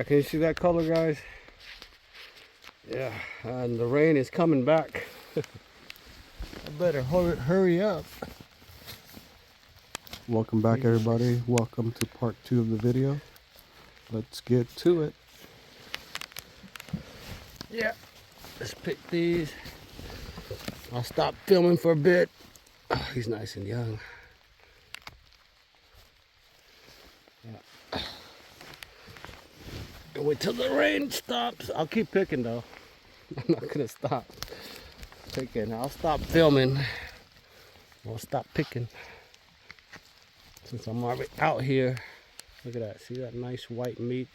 Yeah, can you see that color, guys? Yeah, and the rain is coming back. I better hurry up. Welcome back, everybody. Welcome to part 2 of the video. Let's get to it. Yeah, let's pick these. I'll stop filming for a bit. Oh, he's nice and young. Yeah. And wait till the rain stops. I'll keep picking though. I'm not gonna stop picking. I'll stop filming. I'll stop picking. Since I'm already out here. Look at that. See that nice white meat?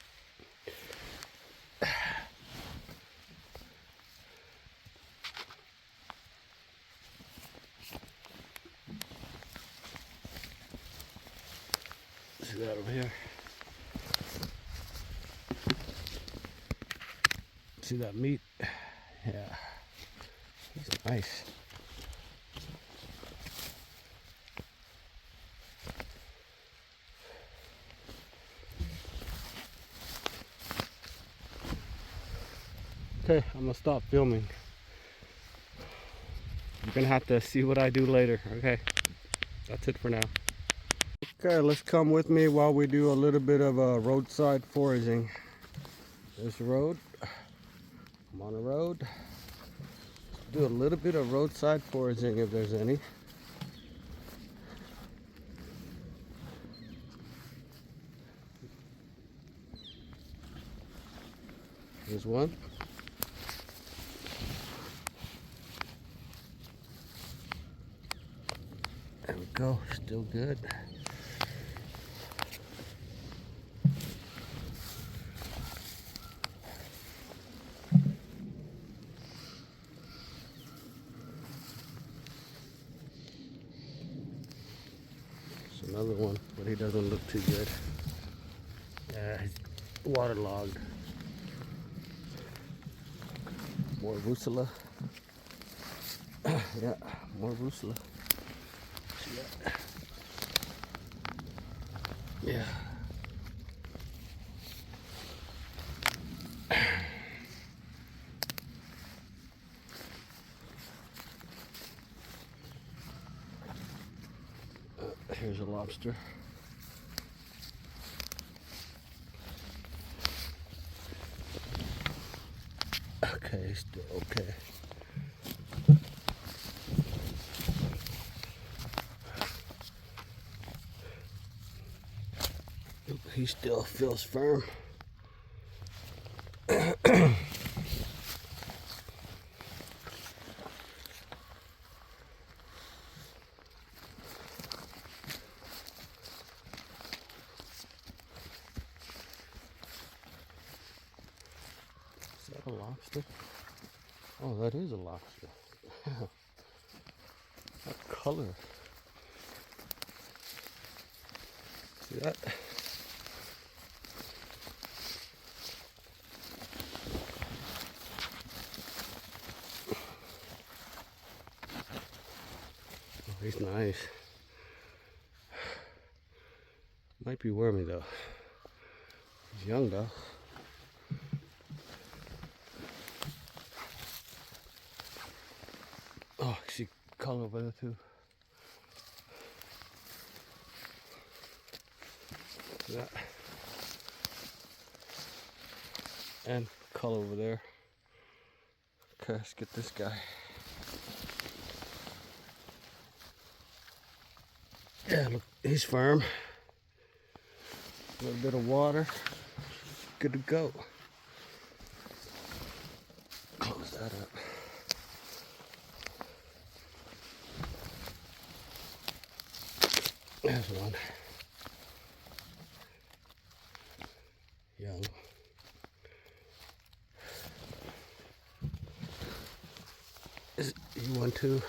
See that over here? See that meat? Yeah. He's nice. Okay, I'm gonna stop filming. You're gonna have to see what I do later, okay? That's it for now. Okay, let's come with me while we do a little bit of roadside foraging. There's the road. I'm on the road. Let's do a little bit of roadside foraging if there's any. There's one. There we go, still good. There's another one, but he doesn't look too good. Yeah, he's waterlogged. More Rusula. Yeah, more Rusula. See that? Yeah. Here's a lobster. Okay, still okay. He still feels firm. Is that a lobster? Oh, that is a lobster. That color. See that? Oh, he's nice. Might be wormy though. He's young though. Oh, I see color over there too. See that? And color over there. Okay, let's get this guy. Yeah, look, he's firm. A little bit of water. Good to go. Close that up. There's one. Young. You want to?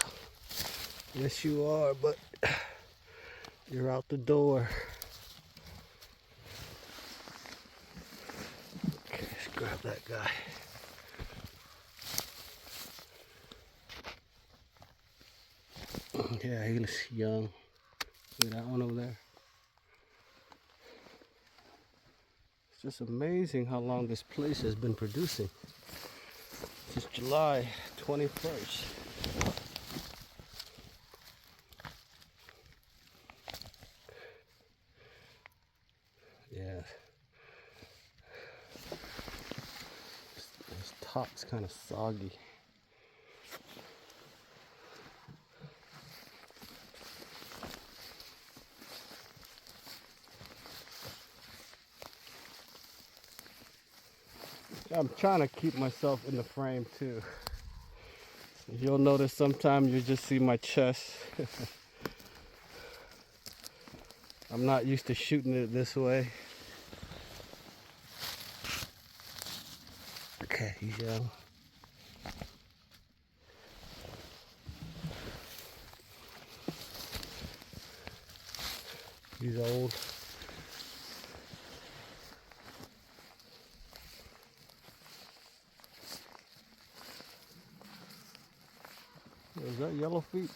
Yes, you are, but you're out the door. Okay, let's grab that guy. Yeah, he looks young. See that one over there? It's just amazing how long this place has been producing. Since July 21st. Yeah. This top's kind of soggy. I'm trying to keep myself in the frame too. You'll notice sometimes you just see my chest. I'm not used to shooting it this way. Okay, he's young. He's old. Is that yellow feet?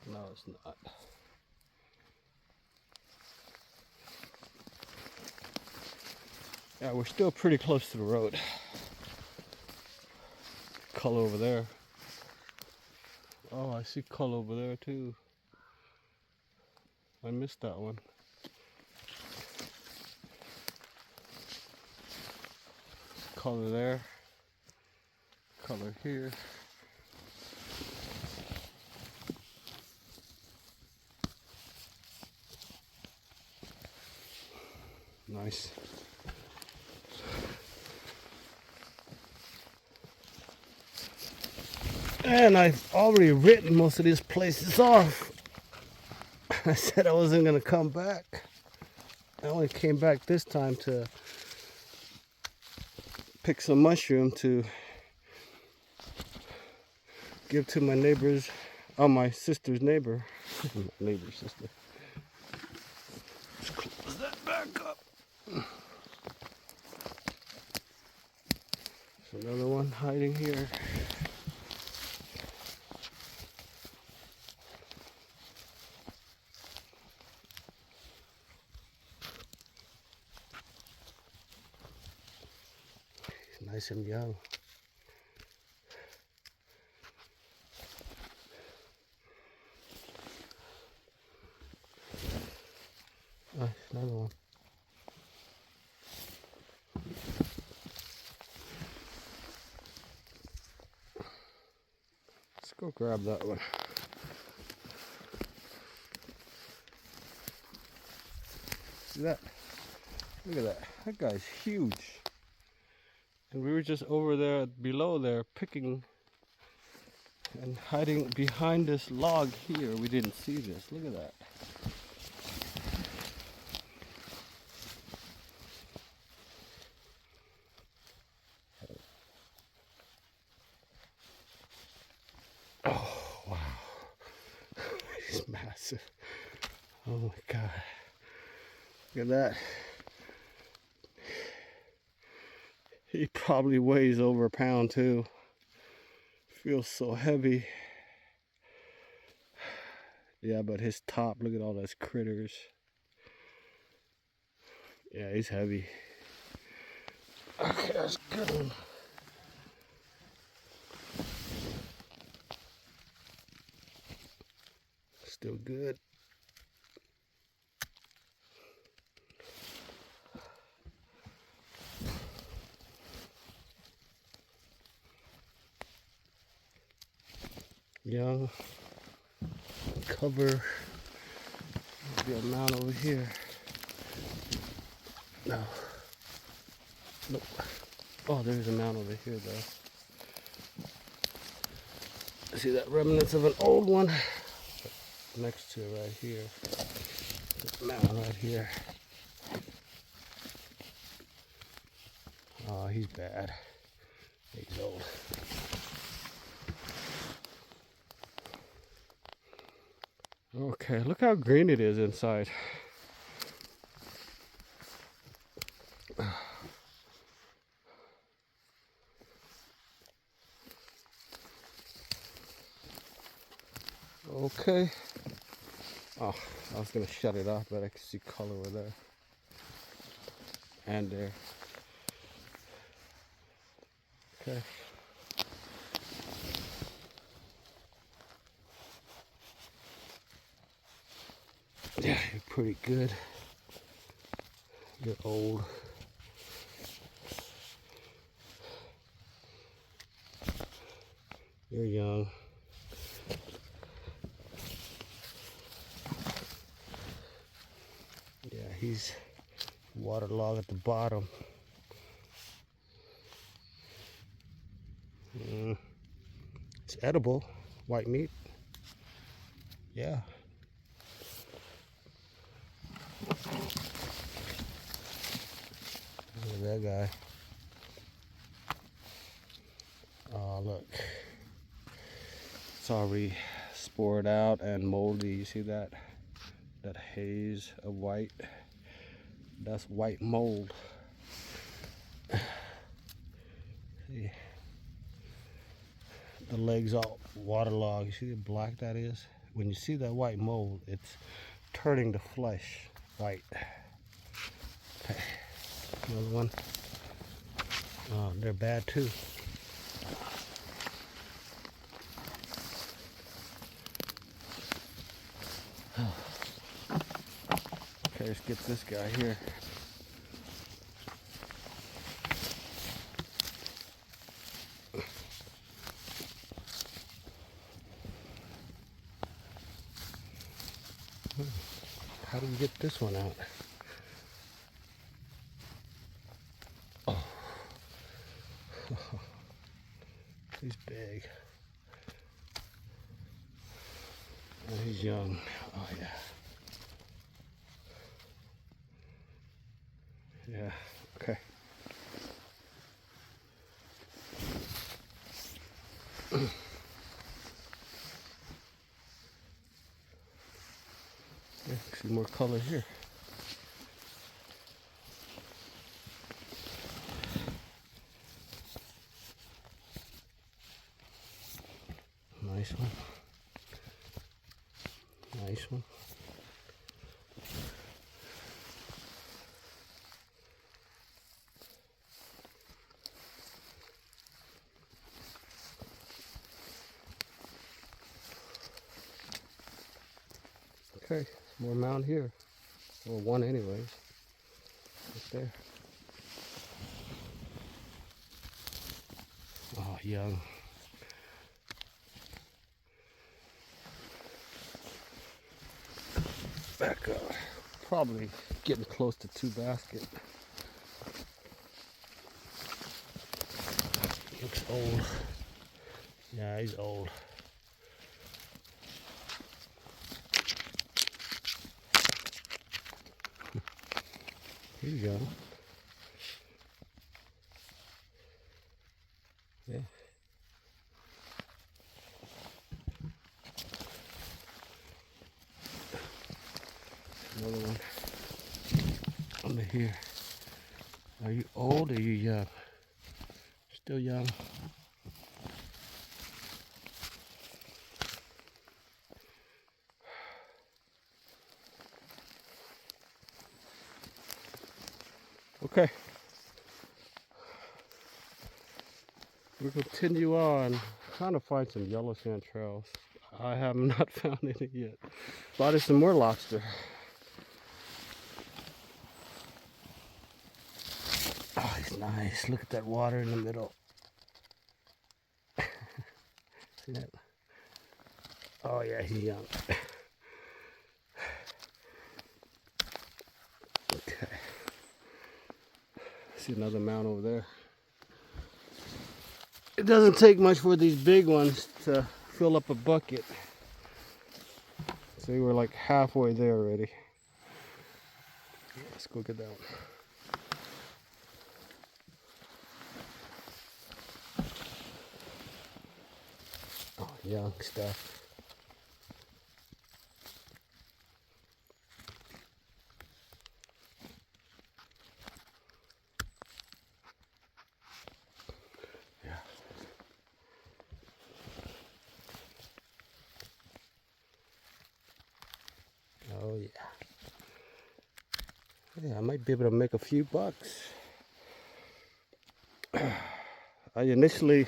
No, it's not. Yeah, we're still pretty close to the road. Color over there. Oh, I see color over there too. I missed that one. Color there. Color here. Nice. And I've already written most of these places off. I said I wasn't gonna come back. I only came back this time to pick some mushroom to give to my neighbors, my sister's neighbor. My neighbor's sister. Let's close that back up. There's another one hiding here. He's nice and young. Another one. Let's go grab that one. See that? Look at that. That guy's huge. And we were just over there below there picking and hiding behind this log here. We didn't see this. Look at that. Oh, wow. He's massive. Oh my God. Look at that. He probably weighs over a pound too. Feels so heavy. Yeah, but his top, look at all those critters. Yeah, he's heavy. Okay, that's a good one. Still good. Young. Cover. Maybe a mount over here. No. Nope. Oh, there's a mount over here though. See that remnants of an old one next to it right here. Mount right here. Oh, he's bad. He's old. Okay, look how green it is inside. Okay. Oh, I was gonna shut it off, but I can see color over there. and there. Okay. Yeah, you're pretty good. You're old. You're young. Yeah, he's waterlogged at the bottom. It's edible, white meat. Yeah. Look at that guy. Oh, look. It's already spored out and moldy. You see that? That haze of white. That's white mold. See? The legs all waterlogged. You see how black that is? When you see that white mold, it's turning the flesh white. Okay. Another one. Oh, they're bad too. Okay, let's get this guy here. How do you get this one out? Oh. He's big. Oh, he's young. Oh, yeah. Yeah, okay. Yeah, see more color here. Nice one. Nice one. Okay, more mound here. Or one anyways. Right there. Oh, young. Back up. Probably getting close to 2 baskets. Looks old. Yeah, he's old. Here you go. Yeah. Another one. Under here. Are you old or are you young? Still young. Okay. We'll continue on. Trying to find some yellow sand trails. I have not found any yet. Spotted some more lobster. Oh, he's nice. Look at that water in the middle. See that? Oh yeah, he's young. Okay. See another mound over there. It doesn't take much for these big ones to fill up a bucket. See, we're like halfway there already. Let's go get that one. Oh, young stuff. Yeah. Oh yeah. Yeah, I might be able to make a few bucks. I initially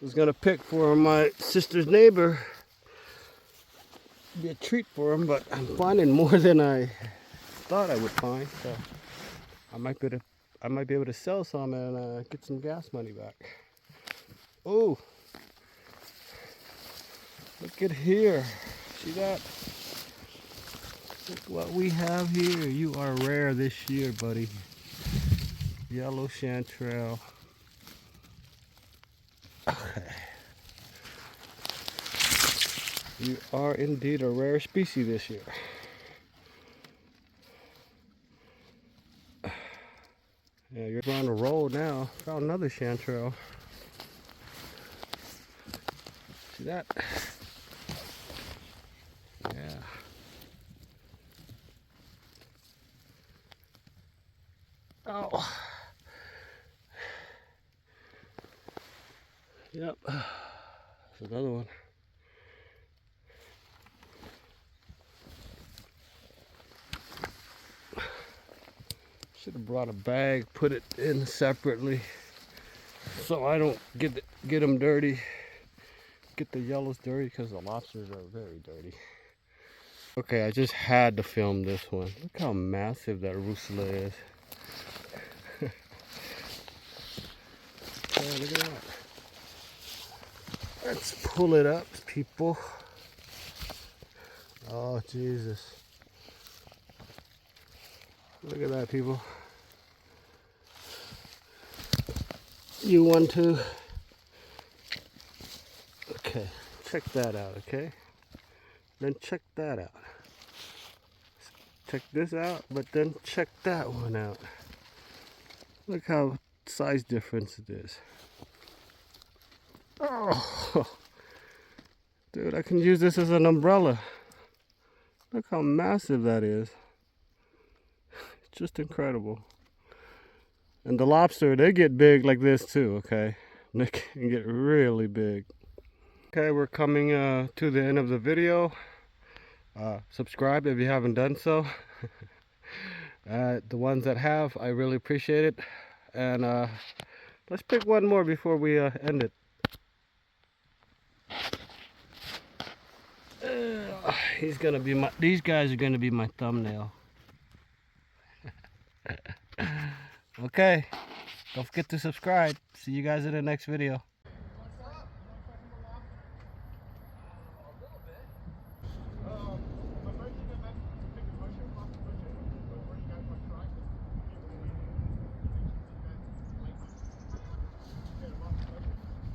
was gonna pick for my sister's neighbor, be a treat for him, but I'm finding more than I thought I would find. So I might be able to sell some and get some gas money back. Oh, look at here. See that? Look what we have here. You are rare this year, buddy. Yellow chanterelle. Okay. You are indeed a rare species this year. Yeah, you're on a roll now. Found another chanterelle. See that? Yeah. Oh. Yep. There's another one. Should have brought a bag, put it in separately, so I don't get them dirty. Get the yellows dirty because the lobsters are very dirty. Okay, I just had to film this one. Look how massive that rusula is. Yeah, look at that. Let's pull it up, people. Oh, Jesus. Look at that, people. You want to? Okay, check that out, okay? Then check that out. Check this out, but then check that one out. Look how size difference it is. Oh, dude, I can use this as an umbrella. Look how massive that is. It's just incredible. And the lobster, they get big like this too, okay? They can get really big. Okay, we're coming to the end of the video. Subscribe if you haven't done so. The ones that have, I really appreciate it. And let's pick one more before we end it. These guys are gonna be my thumbnail. Okay, don't forget to subscribe. See you guys in the next video.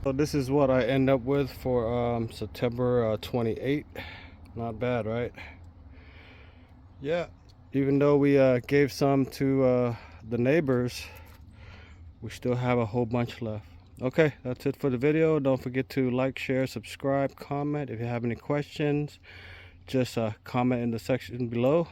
So this is what I end up with for September 28th. Not bad, right? Yeah, even though we gave some to the neighbors, we still have a whole bunch left. Okay, that's it for the video. Don't forget to like, share, subscribe, comment. If you have any questions, just comment in the section below.